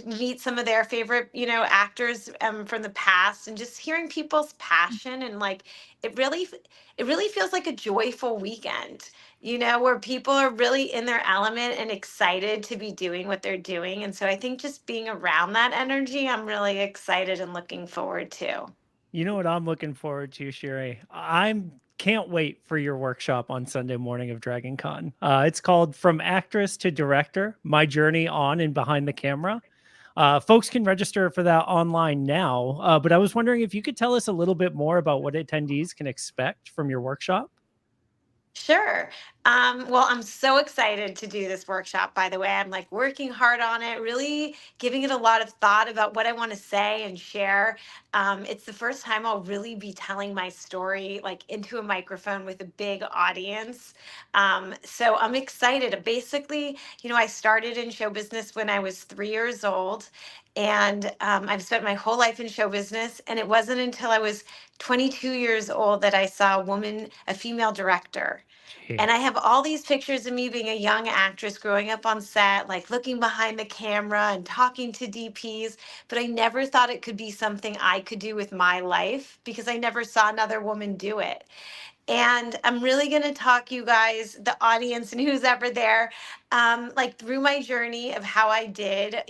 meet some of their favorite, actors from the past, and just hearing people's passion, and like it really it really feels like a joyful weekend, where people are really in their element and excited to be doing what they're doing. And so I think just being around that energy, I'm really excited and looking forward to. You know what I'm looking forward to, Shiri? I'm can't wait for your workshop on Sunday morning of DragonCon. It's called From Actress to Director: My Journey on and Behind the Camera. Folks can register for that online now, but I was wondering if you could tell us a little bit more about what attendees can expect from your workshop. Sure. Well, I'm so excited to do this workshop, by the way. I'm like working hard on it, really giving it a lot of thought about what I want to say and share. It's the first time I'll really be telling my story like into a microphone with a big audience. So I'm excited. Basically, I started in show business when I was 3 years old. And I've spent my whole life in show business. And it wasn't until I was 22 years old that I saw a female director. Gee. And I have all these pictures of me being a young actress growing up on set, like looking behind the camera and talking to DPs. But I never thought it could be something I could do with my life because I never saw another woman do it. And I'm really going to talk you guys, the audience, and who's ever there, like through my journey of how I did,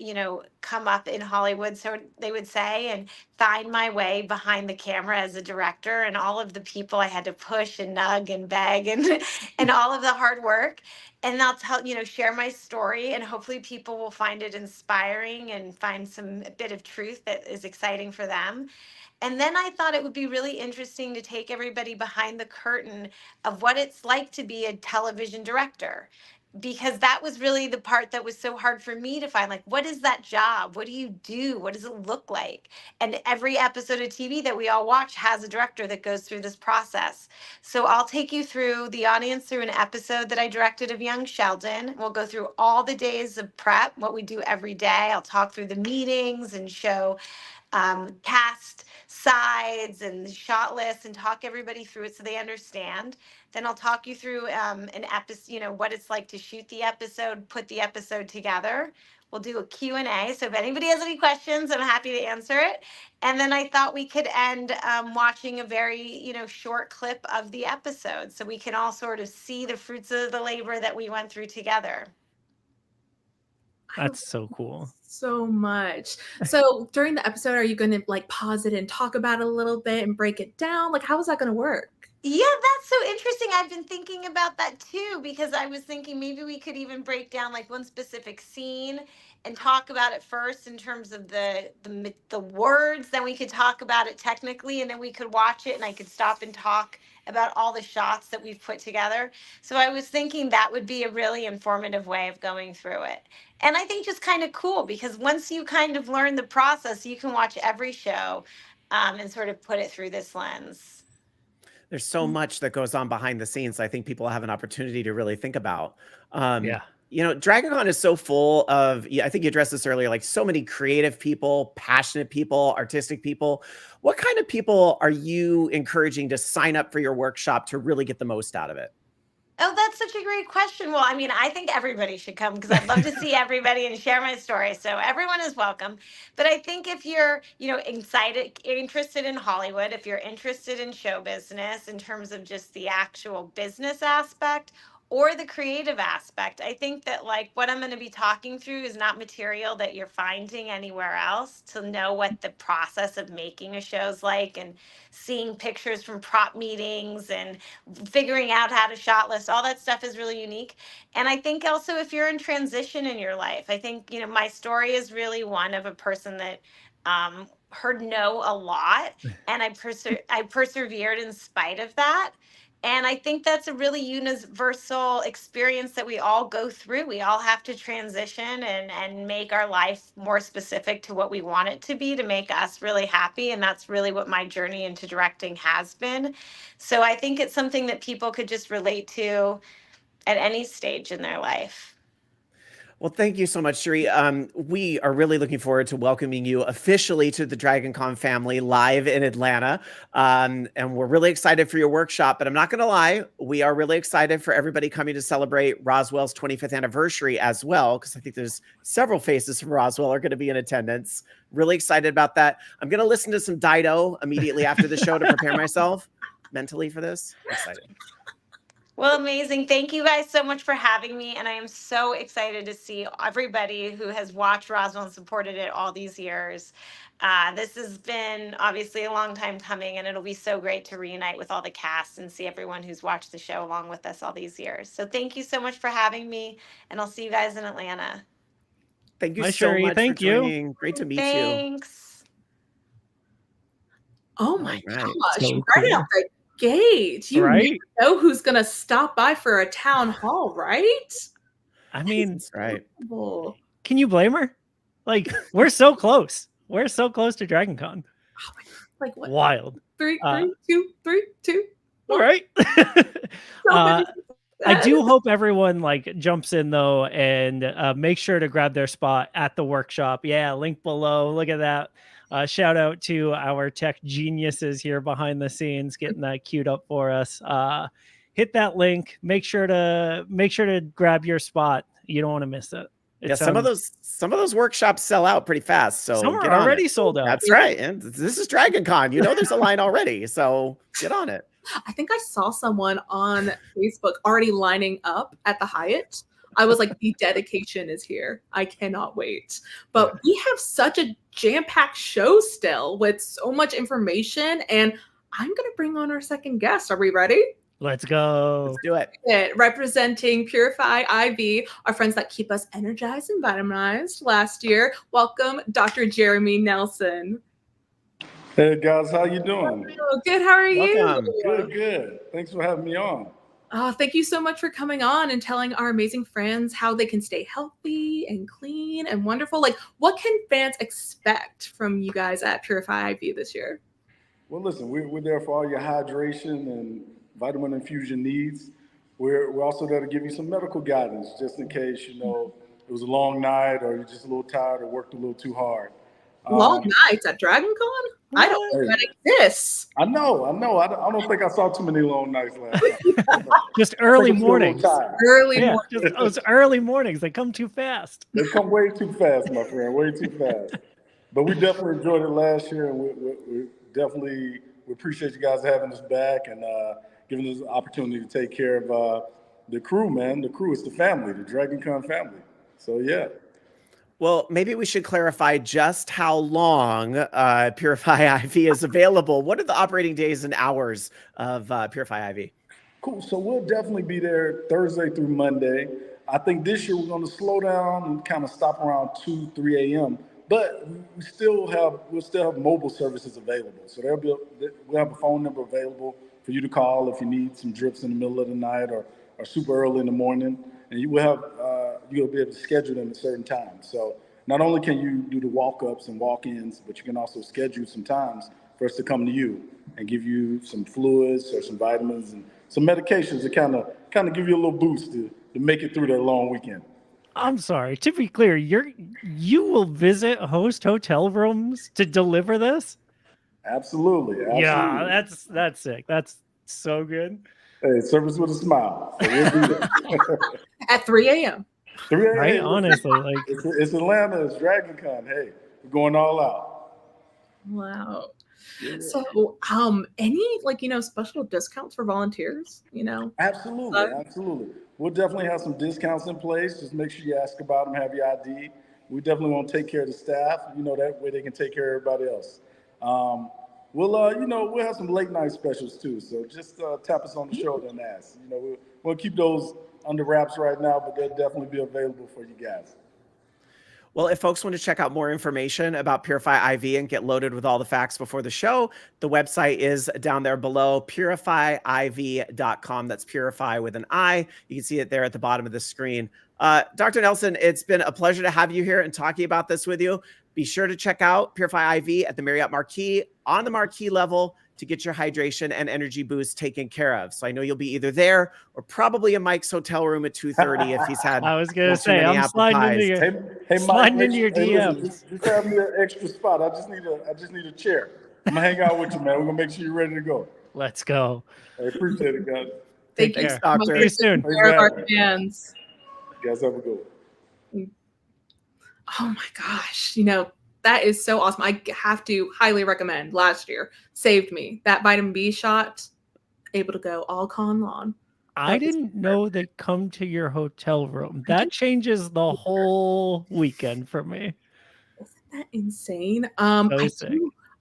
come up in Hollywood, so they would say, and find my way behind the camera as a director, and all of the people I had to push and nug and beg, and and all of the hard work. And I'll share my story, and hopefully people will find it inspiring and find some bit of truth that is exciting for them. And then I thought it would be really interesting to take everybody behind the curtain of what it's like to be a television director. Because that was really the part that was so hard for me to find. Like, what is that job? What do you do? What does it look like? And every episode of TV that we all watch has a director that goes through this process. So I'll take you through the audience through an episode that I directed of Young Sheldon. We'll go through all the days of prep, what we do every day. I'll talk through the meetings and show cast sides and shot lists and talk everybody through it so they understand. Then I'll talk you through an episode, what it's like to shoot the episode, put the episode together. We'll do a Q&A. So if anybody has any questions, I'm happy to answer it. And then I thought we could end watching a very, short clip of the episode so we can all sort of see the fruits of the labor that we went through together. I That's so cool. so much. So during the episode, are you going to like pause it and talk about it a little bit and break it down? Like, how is that going to work? Yeah, that's so interesting. I've been thinking about that too, because I was thinking maybe we could even break down like one specific scene and talk about it first in terms of the words. Then we could talk about it technically, and then we could watch it, and I could stop and talk about all the shots that we've put together. So I was thinking that would be a really informative way of going through it. And I think just kind of cool because once you kind of learn the process, you can watch every show and sort of put it through this lens. There's so much that goes on behind the scenes. I think people have an opportunity to really think about. Yeah. DragonCon is so full of, I think you addressed this earlier, like so many creative people, passionate people, artistic people. What kind of people are you encouraging to sign up for your workshop to really get the most out of it? Oh, that's such a great question. Well, I mean, I think everybody should come because I'd love to see everybody and share my story. So everyone is welcome. But I think if you're, interested in Hollywood, if you're interested in show business in terms of just the actual business aspect or the creative aspect, I think that like what I'm going to be talking through is not material that you're finding anywhere else. To know what the process of making a show is like, and seeing pictures from prop meetings and figuring out how to shot list, all that stuff is really unique. And I think also if you're in transition in your life, I think, my story is really one of a person that heard no a lot, and I persevered in spite of that. And I think that's a really universal experience that we all go through. We all have to transition and make our life more specific to what we want it to be to make us really happy. And that's really what my journey into directing has been. So I think it's something that people could just relate to at any stage in their life. Well, thank you so much, Shiri. We are really looking forward to welcoming you officially to the DragonCon family live in Atlanta. And we're really excited for your workshop, but I'm not going to lie, we are really excited for everybody coming to celebrate Roswell's 25th anniversary as well, because I think there's several faces from Roswell are going to be in attendance. Really excited about that. I'm going to listen to some Dido immediately after the show to prepare myself mentally for this. I'm excited. Well, amazing. Thank you guys so much for having me. And I am so excited to see everybody who has watched Roswell and supported it all these years. This has been obviously a long time coming, and it'll be so great to reunite with all the cast and see everyone who's watched the show along with us all these years. So thank you so much for having me, and I'll see you guys in Atlanta. Thank you Bye, so Shiri. much for Thank you. joining. Great to meet you. Thanks. Oh my All right. gosh, So right out cool. the gate. You Right? never know who's going to stop by for a town hall, right? I mean, That's right. Well, can you blame her? Like, we're so close. We're so close to DragonCon. like what? Wild. 3, Uh, 2, 3, 2. All right. So many I do hope everyone like jumps in though and make sure to grab their spot at the workshop. Yeah, link below. Look at that. Shout out to our tech geniuses here behind the scenes getting that queued up for us. Hit that link. Make sure to grab your spot. You don't want to miss it. Yeah, some of those workshops sell out pretty fast. So some get are on already it. sold out. That's right. And this is DragonCon. You know there's a line already. So get on it. I think I saw someone on Facebook already lining up at the Hyatt. I was like, the dedication is here. I cannot wait. But we have such a jam-packed show still with so much information. And I'm going to bring on our second guest. Are we ready? Let's go. Let's do it. Representing Purify IV, our friends that keep us energized and vitaminized last year. Welcome, Dr. Jeremy Nelson. Hey guys, how you doing? Oh, good. How are Welcome. you? Good, good. Thanks for having me on. Oh, thank you so much for coming on and telling our amazing friends how they can stay healthy and clean and wonderful. Like, what can fans expect from you guys at Purify IV this year? Well, listen, we're there for all your hydration and vitamin infusion needs. We're also there to give you some medical guidance, just in case, you know, it was a long night or you're just a little tired or worked a little too hard. Long nights at DragonCon? I don't think that exists. I know. I don't think I saw too many long nights last night. Just early I think I'm still a little mornings. tired. Early Yeah, morning. just those early mornings. They come too fast. They come way too fast, my friend, way too fast. But we definitely enjoyed it last year, and we appreciate you guys having us back and giving us the opportunity to take care of the crew, man. The crew is the family, the DragonCon family. So, yeah. Well, maybe we should clarify just how long Purify IV is available. What are the operating days and hours of Purify IV? Cool. So we'll definitely be there Thursday through Monday. I think this year we're going to slow down and kind of stop around 2, 3 a.m. But we'll still have mobile services available. So we'll have a phone number available for you to call if you need some drips in the middle of the night or super early in the morning. And you'll be able to schedule them at certain times. So not only can you do the walk-ups and walk-ins, but you can also schedule some times for us to come to you and give you some fluids or some vitamins and some medications to kind of give you a little boost to make it through that long weekend. I'm sorry. To be clear, you will visit host hotel rooms to deliver this? Absolutely. Yeah, that's sick. That's so good. Hey, service with a smile. So we'll be there. At 3 a.m. 3 a.m. Right? Honestly, like It's Atlanta. It's DragonCon. Hey, we're going all out. Wow. Yeah. So, any special discounts for volunteers? Absolutely. We'll definitely have some discounts in place. Just make sure you ask about them, have your ID. We definitely want to take care of the staff. That way they can take care of everybody else. We'll have some late night specials too. So just tap us on the shoulder and ask. We'll keep those under wraps right now, but they'll definitely be available for you guys. Well, if folks want to check out more information about Purify IV and get loaded with all the facts before the show, the website is down there below, purifyiv.com. That's Purify with an I. You can see it there at the bottom of the screen. Dr. Nelson, it's been a pleasure to have you here and talking about this with you. Be sure to check out Purify IV at the Marriott Marquis on the Marquis level. to get your hydration and energy boost taken care of. So I know you'll be either there or probably in Mike's hotel room at 2:30 if he's had I was gonna one too say, many I'm apple sliding pies. into your Hey, sliding Mike, into your hey, listen, DMs. just have me an extra spot. I just need a chair. I'm gonna hang out with you, man. We're gonna make sure you're ready to go. Let's go. I appreciate it, guys. Take Thank you care. so much Doctor. for See you soon. taking care of our Exactly. fans. You guys have a good one. Oh my gosh, you know, that is so awesome. I have to highly recommend. Last year saved me. That vitamin B shot, able to go all con lawn. I That was didn't know they come to your hotel room. That changes the whole weekend for me. Isn't that insane? So sick.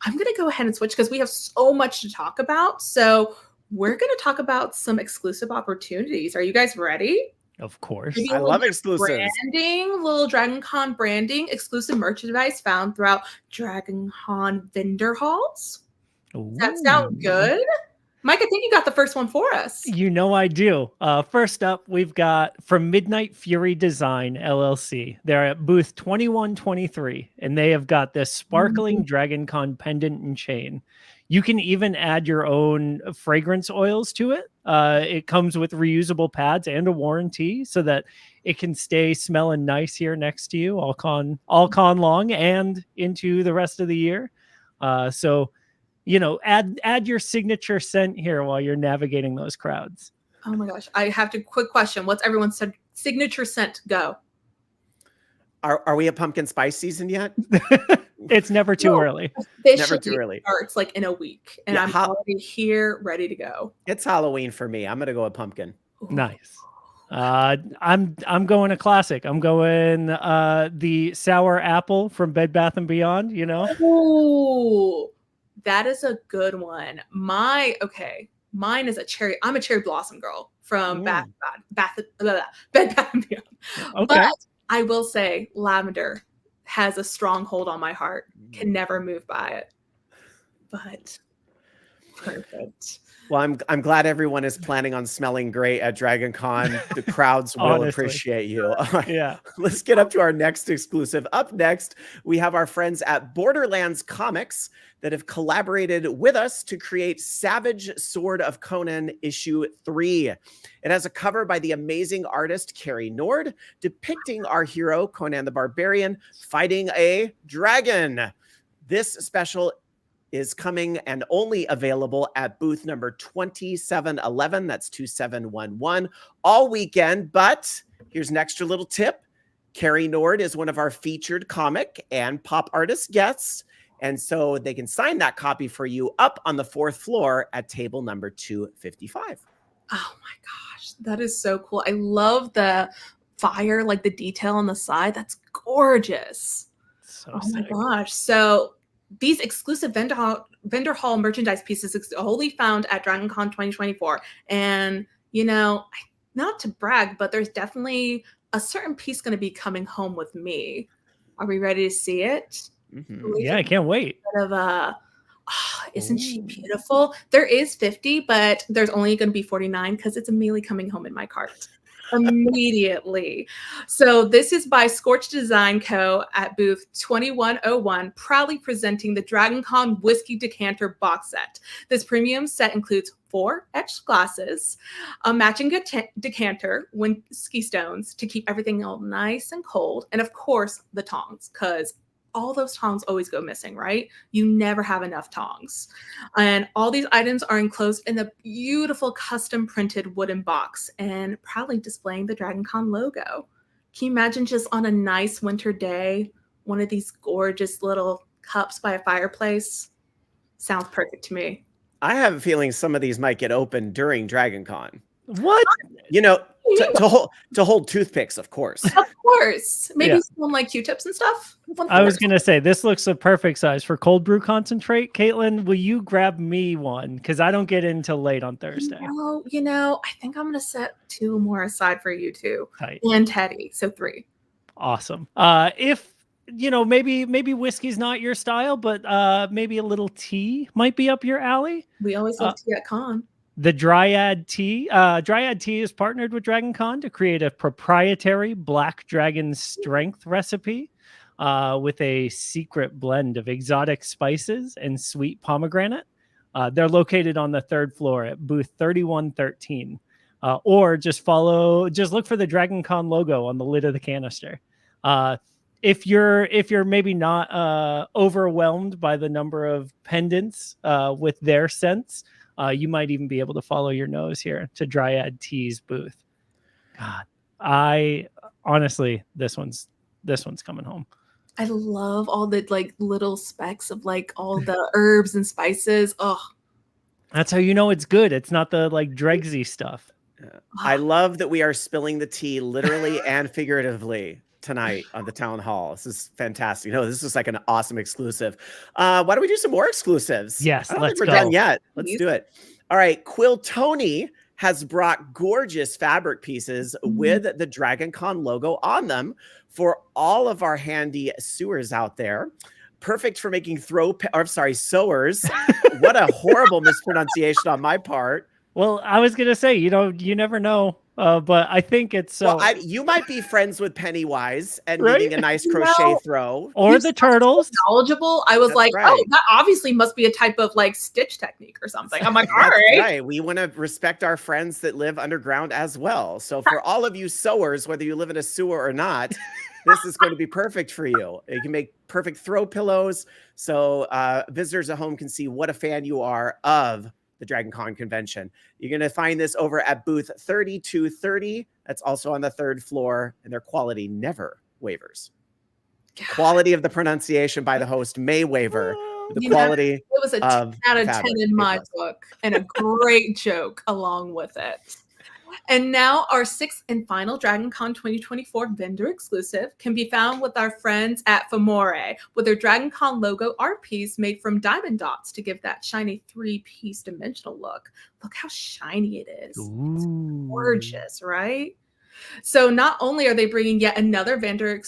I'm gonna go ahead and switch because we have so much to talk about. So we're gonna talk about some exclusive opportunities. Are you guys ready? Of course. Maybe I a little love bit of exclusives. branding, little DragonCon branding, exclusive merchandise found throughout DragonCon vendor halls. Does that sound Ooh. good? Mike, I think you got the first one for us. You know I do. First up, we've got from Midnight Fury Design LLC. They're at booth 2123, and they have got this sparkling DragonCon pendant and chain. You can even add your own fragrance oils to it. It comes with reusable pads and a warranty so that it can stay smelling nice here next to you all con long and into the rest of the year. So you know, add your signature scent here while you're navigating those crowds. Oh my gosh. I have to quick question. What's everyone's signature scent? Go. Are we at pumpkin spice season yet? It's never too No. early. Never too Officially early. starts like in a week, and Yeah, I'm already here, ready to go. It's Halloween for me. I'm gonna go with pumpkin. Ooh. Nice. I'm going a classic. I'm going the sour apple from Bed Bath and Beyond, you know. Ooh, that is a good one. Mine is a cherry. I'm a cherry blossom girl from Bed Bath and Beyond. Okay. But I will say lavender has a strong hold on my heart. Can never move by it. But perfect. Well, I'm glad everyone is planning on smelling great at DragonCon. The crowds will Honestly. appreciate you. All right. Yeah. Let's get up to our next exclusive. Up next, we have our friends at Borderlands Comics that have collaborated with us to create Savage Sword of Conan issue 3. It has a cover by the amazing artist Carrie Nord depicting our hero Conan the Barbarian fighting a dragon. This special is coming and only available at booth number 2711. That's 2711 all weekend. But here's an extra little tip. Carrie Nord is one of our featured comic and pop artist guests. And so they can sign that copy for you up on the 4th floor at table number 255. Oh my gosh, that is so cool. I love the fire, like the detail on the side. That's gorgeous. So Oh my sick. gosh. So these exclusive vendor hall merchandise pieces is only found at DragonCon 2024. And, you know, not to brag, but there's definitely a certain piece going to be coming home with me. Are we ready to see it? Yeah, I can't wait. Isn't she beautiful? There is 50, but there's only going to be 49 because it's immediately coming home in my cart. Immediately. So this is by Scorch Design Co. at booth 2101, proudly presenting the DragonCon Whiskey Decanter box set. This premium set includes 4 etched glasses, a matching decanter, whiskey stones to keep everything all nice and cold, and of course the tongs, because all those tongs always go missing, right? You never have enough tongs. And all these items are enclosed in a beautiful custom printed wooden box and proudly displaying the DragonCon logo. Can you imagine just on a nice winter day, one of these gorgeous little cups by a fireplace? Sounds perfect to me. I have a feeling some of these might get opened during DragonCon. What? You know, to hold toothpicks, of course. Of course. Maybe Yeah. some like Q-tips and stuff. I was going to say, this looks a perfect size for cold brew concentrate. Caitlin, will you grab me one? Because I don't get in till late on Thursday. Oh, you know, I think I'm going to set 2 more aside for you two. Tight. And Teddy. So 3. Awesome. If, you know, maybe whiskey's not your style, but maybe a little tea might be up your alley. We always love tea at con. The Dryad Tea. Dryad Tea is partnered with DragonCon to create a proprietary Black Dragon strength recipe with a secret blend of exotic spices and sweet pomegranate. They're located on the 3rd floor at booth 3113. Or just look for the DragonCon logo on the lid of the canister. If you're maybe not overwhelmed by the number of pendants with their scents, you might even be able to follow your nose here to Dryad Tea's booth. God, I honestly, this one's coming home. I love all the like little specks of like all the herbs and spices. Oh, that's how you know it's good. It's not the like dregsy stuff. I love that we are spilling the tea literally and figuratively tonight on the town hall. This is fantastic. No, this is like an awesome exclusive. Why don't we do some more exclusives? Yes, I don't let's think we're go. done yet. Let's do it. All right, Quill Tony has brought gorgeous fabric pieces with the DragonCon logo on them for all of our handy sewers out there. Perfect for making sewers. What a horrible mispronunciation on my part. Well, I was going to say, you never know. But I think it's so. Well, you might be friends with Pennywise and Right? needing a nice crochet throw. Or the turtles. Knowledgeable. I was That's like, right. oh, that obviously must be a type of like stitch technique or something. I'm like, all That's right. right. We want to respect our friends that live underground as well. So for all of you sewers, whether you live in a sewer or not, this is going to be perfect for you. You can make perfect throw pillows. So visitors at home can see what a fan you are of the DragonCon convention. You're going to find this over at booth 3230. That's also on the 3rd floor, and their quality never wavers. Quality of the pronunciation by the host may waver. The quality it was a 10 out of 10 in my book, and a great joke along with it. And now our 6th and final DragonCon 2024 vendor exclusive can be found with our friends at Famore with their DragonCon logo art piece made from diamond dots to give that shiny 3-piece dimensional look. Look how shiny it is. It's gorgeous, right? So not only are they bringing yet another vendor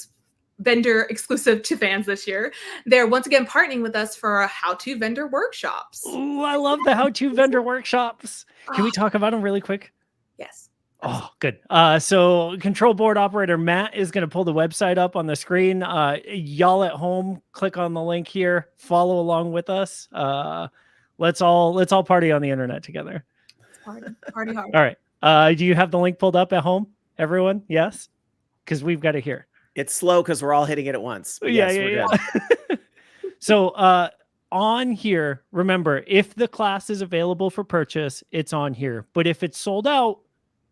exclusive to fans this year, they're once again partnering with us for our how-to vendor workshops. Ooh, I love the how-to vendor workshops. Can we talk about them really quick? Yes. Oh, good. So control board operator Matt is going to pull the website up on the screen. Y'all at home, click on the link here, follow along with us. Let's all party on the internet together. Party hard. All right. Do you have the link pulled up at home, everyone? Yes, because we've got it here. It's slow because we're all hitting it at once. But Yeah, yes, we're good. So on here, remember, if the class is available for purchase, it's on here. But if it's sold out,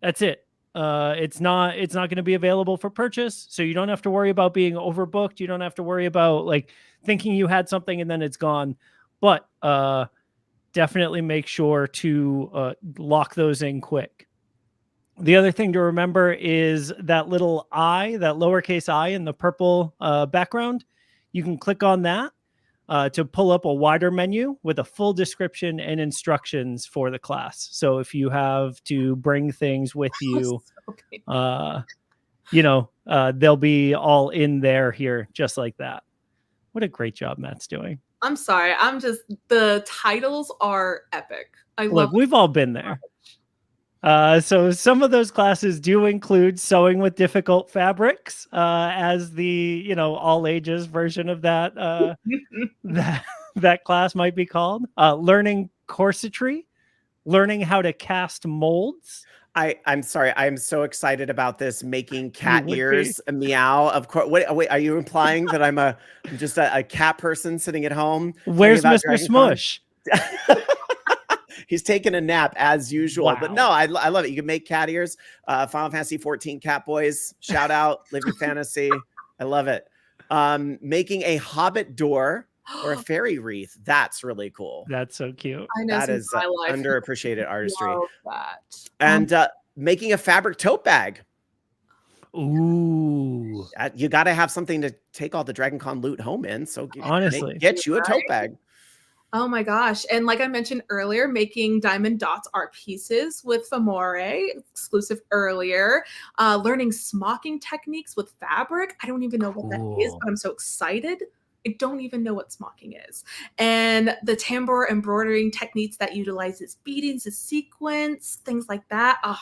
that's it. It's not going to be available for purchase. So you don't have to worry about being overbooked. You don't have to worry about like thinking you had something and then it's gone. But definitely make sure to lock those in quick. The other thing to remember is that little I, that lowercase I in the purple background. You can click on that to pull up a wider menu with a full description and instructions for the class. So if you have to bring things with you, they'll be all in there here, just like that. What a great job Matt's doing. I'm sorry. The titles are epic. Look, we've all been there. So some of those classes do include sewing with difficult fabrics as the, all ages version of that, that class might be called. Learning corsetry, learning how to cast molds. I'm sorry. I'm so excited about this. Making cat ears meow. Of course. Wait, are you implying that I'm just a cat person sitting at home? Where's Mr. Smush? He's taking a nap as usual. Wow. But no, I love it. You can make cat ears. Final Fantasy 14 cat boys. Shout out. Live your fantasy. I love it. Making a hobbit door or a fairy wreath. That's really cool. That's so cute. I know, that is underappreciated artistry. Love that. And making a fabric tote bag. Ooh. You got to have something to take all the DragonCon loot home in. So honestly, get you a tote bag. Oh my gosh. And like I mentioned earlier, making diamond dots art pieces with Famore, exclusive earlier, learning smocking techniques with fabric. I don't even know what that is, but I'm so excited. I don't even know what smocking is. And the tambour embroidering techniques that utilizes beadings, a sequence, things like that. Oh,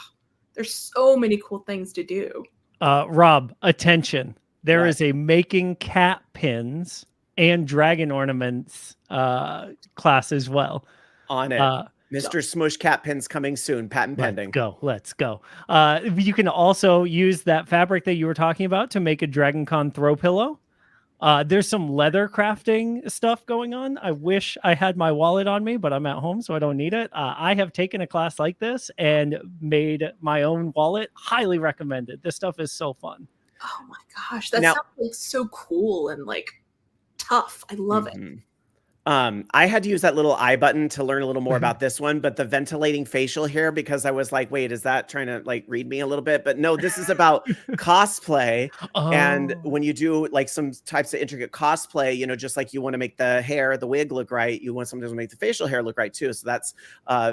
there's so many cool things to do. Rob, attention. There is a making cat pins and dragon ornaments class as well. On it. Mr. Smush Cat Pins coming soon. Patent pending. Let's go. You can also use that fabric that you were talking about to make a DragonCon throw pillow. There's some leather crafting stuff going on. I wish I had my wallet on me, but I'm at home, so I don't need it. I have taken a class like this and made my own wallet. Highly recommended. This stuff is so fun. Oh my gosh, that sounds like so cool and like tough. I love it. I had to use that little I button to learn a little more about this one, but the ventilating facial hair, because I was like, wait, is that trying to like read me a little bit? But no, this is about cosplay. And when you do like some types of intricate cosplay, you know, just like you want to make the hair, the wig look right, you want something to make the facial hair look right too. So that's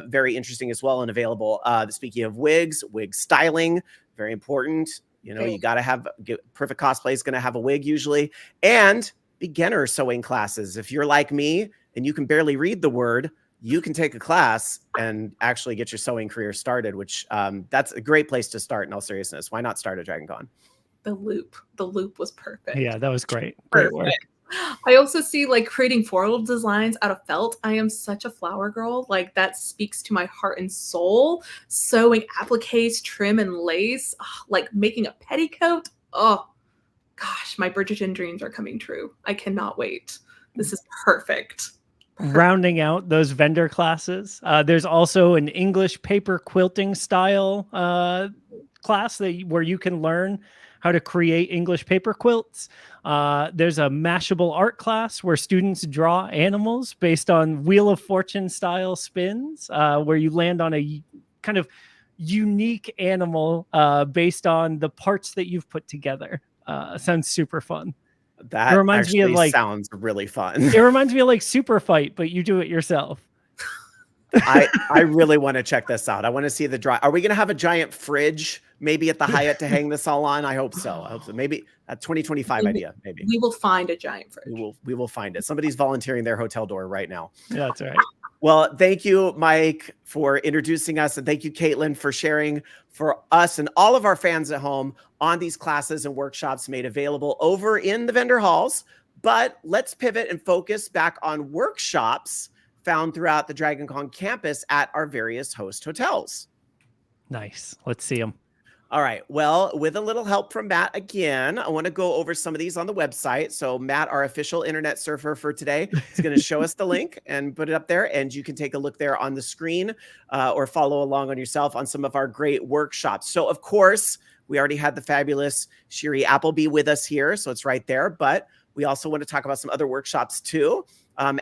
very interesting as well and available. Speaking of wigs, wig styling, very important. You know, you got to have perfect cosplay is going to have a wig usually. And beginner sewing classes. If you're like me and you can barely read the word, you can take a class and actually get your sewing career started, which that's a great place to start in all seriousness. Why not start at DragonCon? The loop was perfect. Yeah, that was great. Great work. I also see like creating floral designs out of felt. I am such a flower girl. Like that speaks to my heart and soul. Sewing appliques, trim and lace, like making a petticoat. Oh, gosh, my Bridgerton dreams are coming true. I cannot wait. This is perfect. Rounding out those vendor classes, there's also an English paper quilting style class where you can learn how to create English paper quilts. There's a Mashable art class where students draw animals based on Wheel of Fortune style spins, where you land on a kind of unique animal based on the parts that you've put together. Sounds super fun. That reminds me of like sounds really fun. It reminds me of like Super Fight, but you do it yourself. I really want to check this out. I want to see the dry. Are we going to have a giant fridge maybe at the Hyatt to hang this all on? I hope so. I hope so. Maybe a 2025 idea. Maybe we will find a giant fridge. We will find it. Somebody's volunteering their hotel door right now. Yeah, that's right. Well, thank you, Mike, for introducing us. And thank you, Caitlin, for sharing for us and all of our fans at home on these classes and workshops made available over in the vendor halls. But let's pivot and focus back on workshops found throughout the DragonCon campus at our various host hotels. Nice. Let's see them. All right. Well, with a little help from Matt again, I want to go over some of these on the website. So Matt, our official internet surfer for today, is going to show us the link and put it up there. And you can take a look there on the screen or follow along on yourself on some of our great workshops. So, of course, we already had the fabulous Shiri Appleby with us here. So it's right there. But we also want to talk about some other workshops too.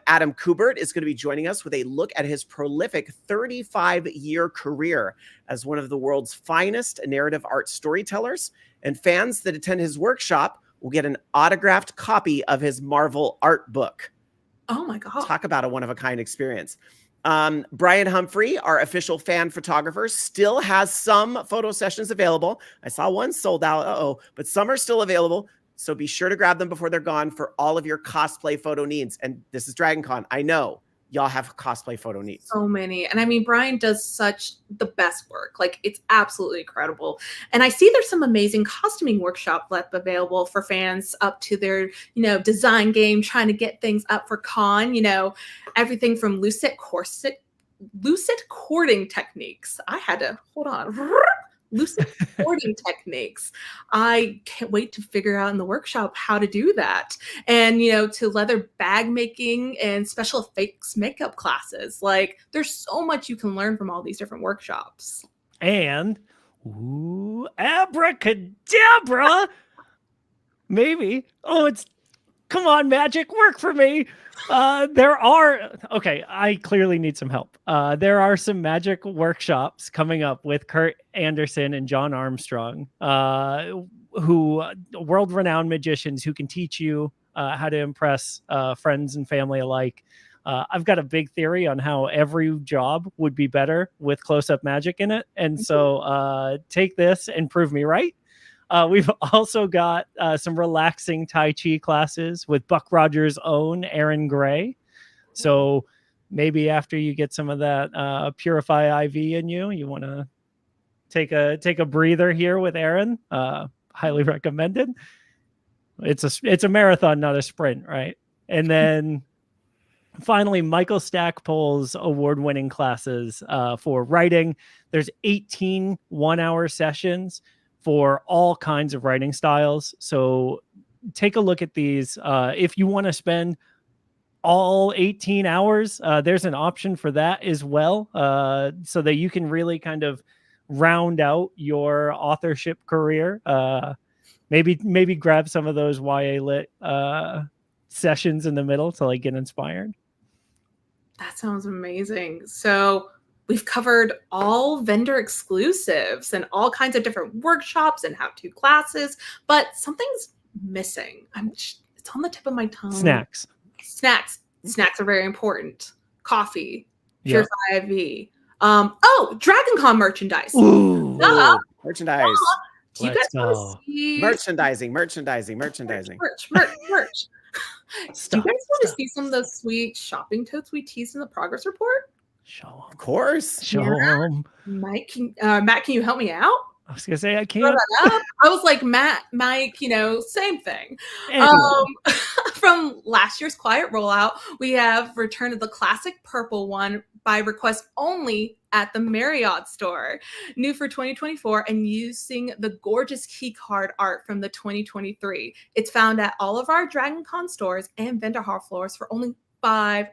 Adam Kubert is going to be joining us with a look at his prolific 35-year career as one of the world's finest narrative art storytellers. And fans that attend his workshop will get an autographed copy of his Marvel art book. Oh my God. Talk about a one-of-a-kind experience. Brian Humphrey, our official fan photographer, still has some photo sessions available. I saw one sold out, but some are still available. So be sure to grab them before they're gone for all of your cosplay photo needs. And this is DragonCon. I know y'all have cosplay photo needs. So many. And I mean, Brian does such the best work. Like, it's absolutely incredible. And I see there's some amazing costuming workshop left available for fans up to their, design game, trying to get things up for con, everything from lucid cording techniques. I had to, hold on. Lucid cording techniques. I can't wait to figure out in the workshop how to do that. And, to leather bag making and special effects makeup classes. Like, there's so much you can learn from all these different workshops. And, abracadabra! Maybe. Come on, magic, work for me. I clearly need some help. There are some magic workshops coming up with Kurt Anderson and John Armstrong, who world-renowned magicians who can teach you how to impress friends and family alike. I've got a big theory on how every job would be better with close-up magic in it. And so take this and prove me right. We've also got some relaxing Tai Chi classes with Buck Rogers' own Aaron Gray. So maybe after you get some of that Purify IV in you, you want to take a breather here with Aaron. Highly recommended. It's a marathon, not a sprint, right? And then finally, Michael Stackpole's award-winning classes for writing. There's 18 one-hour sessions for all kinds of writing styles. So take a look at these. If you want to spend all 18 hours, there's an option for that as well, so that you can really kind of round out your authorship career. Maybe grab some of those YA lit sessions in the middle to like get inspired. That sounds amazing. So we've covered all vendor exclusives and all kinds of different workshops and how-to classes, but something's missing. It's on the tip of my tongue. Snacks. Snacks are very important. Coffee, Yeah. Purify IV. DragonCon merchandise. Ooh. Merchandise. Do you guys Let's want go. to see Merchandising. merch? Do you Stop, guys want to stop. see some of those sweet shopping totes we teased in the progress report? Show Of course. them. Matt, can you help me out? I was gonna say I Throw can't. that up. I was like, Mike, same thing. Anyway. From last year's quiet rollout, we have Return of the Classic Purple one by request only at the Marriott store. New for 2024 and using the gorgeous key card art from the 2023. It's found at all of our DragonCon stores and vendor hall floors for only $5.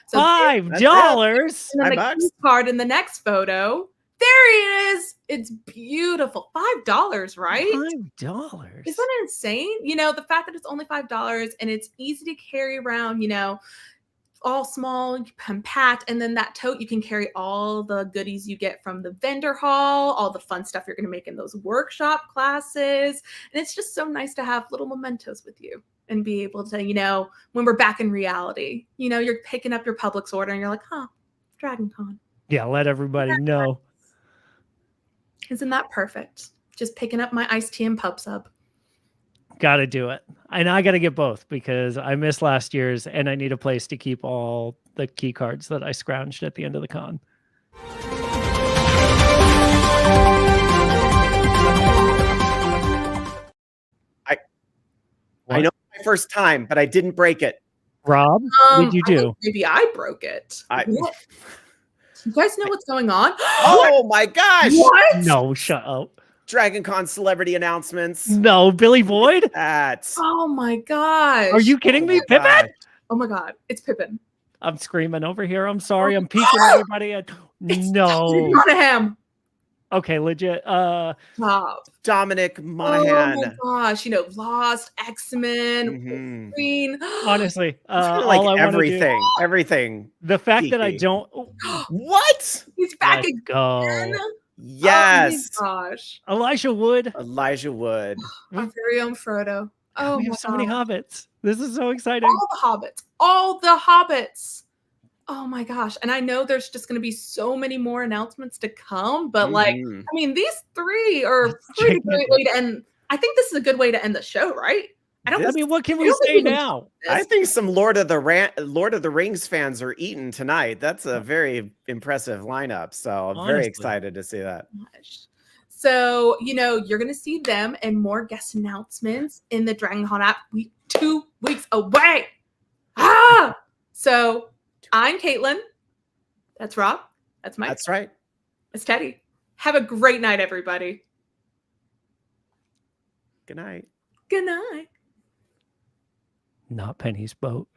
So $5. and then the $5. key card in the next photo. There he is. It's beautiful. $5, right? $5. Isn't that insane? The fact that it's only $5 and it's easy to carry around, all small, compact, and then that tote, you can carry all the goodies you get from the vendor hall, all the fun stuff you're going to make in those workshop classes. And it's just so nice to have little mementos with you and be able to, when we're back in reality, you're picking up your Publix order and you're like, DragonCon. Yeah, let everybody know. Isn't that perfect? Just picking up my iced tea and pub sub. Got to do it. And I got to get both because I missed last year's and I need a place to keep all the key cards that I scrounged at the end of the con. I know my first time, but I didn't break it. Rob, what did you I think do? maybe I broke it. What? You guys know what's going on? Oh my gosh! What? No, shut up. DragonCon celebrity announcements. No, Billy Boyd? That's. Oh my gosh. Are you kidding me? gosh. Pippin? Oh my god. It's Pippin. I'm screaming over here. I'm sorry. I'm peeking everybody. No. Monahan. Okay, legit. Stop. Dominic Monaghan. Oh my gosh. Lost, X-Men, Mhm. Wolverine. Honestly, It's kinda all like I want to do. everything. The fact that I geeky. don't. What? He's back Let's again. go. Yes. Oh my gosh. Elijah Wood. Elijah Wood. Our very own Frodo. Oh we my have so many God. hobbits. This is so exciting. All the hobbits. Oh my gosh. And I know there's just going to be so many more announcements to come, but Mhm. these three are pretty great way to end. I think this is a good way to end the show, right? I mean, what can I we don't think say we can now? top this. I think some Lord of the Rings fans are eating tonight. That's a very impressive lineup. So I'm very Honestly. excited to see that. Gosh. So, you're going to see them and more guest announcements in the DragonCon app 2 weeks away. So I'm Caitlin. That's Rob. That's Mike. That's right. It's Teddy. Have a great night, everybody. Good night. Good night. Not Penny's boat.